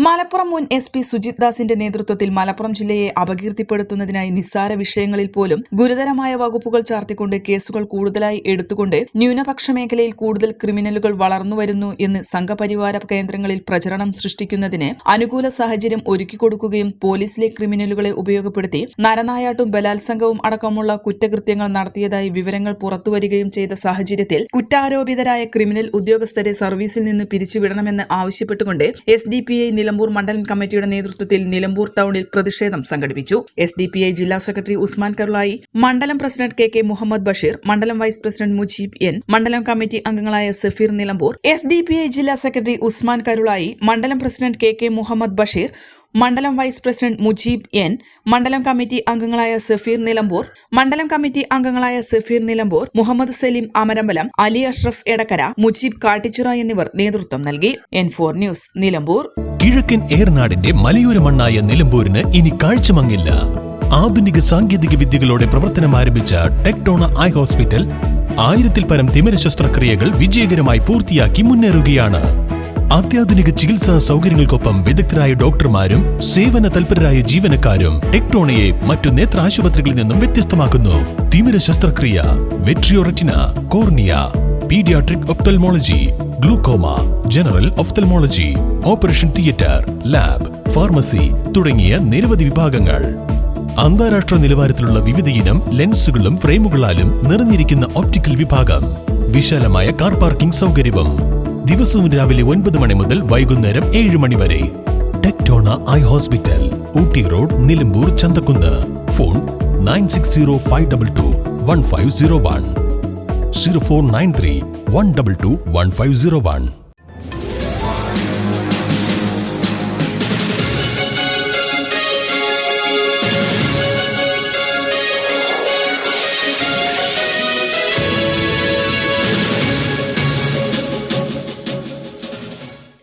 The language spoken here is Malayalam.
മലപ്പുറം മുൻ SP സുജിത് ദാസിന്റെ നേതൃത്വത്തിൽ മലപ്പുറം ജില്ലയെ അപകീർത്തിപ്പെടുത്തുന്നതിനായി നിസ്സാര വിഷയങ്ങളിൽ പോലും ഗുരുതരമായ വകുപ്പുകൾ ചാർത്തിക്കൊണ്ട് കേസുകൾ കൂടുതലായി എടുത്തുകൊണ്ട് ന്യൂനപക്ഷ മേഖലയിൽ കൂടുതൽ ക്രിമിനലുകൾ വളർന്നുവരുന്നു എന്ന് സംഘപരിവാര കേന്ദ്രങ്ങളിൽ പ്രചരണം സൃഷ്ടിക്കുന്നതിന് അനുകൂല സാഹചര്യം ഒരുക്കിക്കൊടുക്കുകയും പോലീസിലെ ക്രിമിനലുകളെ ഉപയോഗപ്പെടുത്തി നരനായാട്ടും ബലാത്സംഗവും അടക്കമുള്ള കുറ്റകൃത്യങ്ങൾ നടത്തിയതായി വിവരങ്ങൾ പുറത്തുവരികയും ചെയ്ത സാഹചര്യത്തിൽ കുറ്റാരോപിതരായ ക്രിമിനൽ ഉദ്യോഗസ്ഥരെ സർവീസിൽ നിന്ന് പിരിച്ചുവിടണമെന്ന് ആവശ്യപ്പെട്ടുകൊണ്ട് SDPI നിലമ്പൂർ മണ്ഡലം കമ്മിറ്റിയുടെ നേതൃത്വത്തിൽ നിലമ്പൂർ ടൗണിൽ പ്രതിഷേധം സംഘടിപ്പിച്ചു. SDPI ജില്ലാ സെക്രട്ടറി ഉസ്മാൻ കരുളായി, മണ്ഡലം പ്രസിഡന്റ് KK മുഹമ്മദ് ബഷീർ, മണ്ഡലം വൈസ് പ്രസിഡന്റ് മുജീബ് N, മണ്ഡലം കമ്മിറ്റി അംഗങ്ങളായ സഫീർ നിലമ്പൂർ, SDPI ജില്ലാ സെക്രട്ടറി ഉസ്മാൻ കരുളായി, മണ്ഡലം പ്രസിഡന്റ് KK മുഹമ്മദ് ബഷീർ, മണ്ഡലം വൈസ് പ്രസിഡന്റ് മുജീബ് N, മണ്ഡലം കമ്മിറ്റി അംഗങ്ങളായ സഫീർ നിലമ്പൂർ, മുഹമ്മദ് സലീം അമരമ്പലം, അലി അഷ്റഫ് എടക്കര, മുജീബ് കാട്ടിച്ചുറ എന്നിവർ നേതൃത്വം നൽകി. N4 news Nilambur. കിഴക്കൻ ഏറനാടിന്റെ മലയോര മണ്ണായ നിലമ്പൂരിന് ഇനി കാഴ്ചമങ്ങില്ല. ആധുനിക സാങ്കേതിക വിദ്യകളോടെ പ്രവർത്തനം ആരംഭിച്ച ടെക്ടോണ ഐ ഹോസ്പിറ്റൽ 1000-ൽ പരം തിമിര ശസ്ത്രക്രിയകൾ വിജയകരമായി പൂർത്തിയാക്കി മുന്നേറുകയാണ്. അത്യാധുനിക ചികിത്സാ സൗകര്യങ്ങൾക്കൊപ്പം വിദഗ്ധരായ ഡോക്ടർമാരും സേവന തൽപരരായ ജീവനക്കാരും ടെക്ടോണയെ മറ്റു നേത്ര ആശുപത്രികളിൽ നിന്നും വ്യത്യസ്തമാക്കുന്നു. തിമിര ശസ്ത്രക്രിയ, vitreoretina, cornea, paediatric ophthalmology, glaucoma, general ophthalmology, operation theatre, lab, pharmacy തുടങ്ങിയ നിരവധി വിഭാഗങ്ങൾ. അന്താരാഷ്ട്ര നിലവാരത്തിലുള്ള വിവിധയിനം ലെൻസുകളും ഫ്രെയിമുകളാലും നിറഞ്ഞിരിക്കുന്ന ഒപ്റ്റിക്കൽ വിഭാഗം, വിശാലമായ കാർ പാർക്കിംഗ് സൗകര്യവും. ദിവസവും രാവിലെ 9 മണി മുതൽ വൈകുന്നേരം 7 മണി വരെ. ടെക്ടോണ eye hospital, Ooty road, Nilambur, Chanthakkunnu. Phone 9605221501, 0493 122 1501.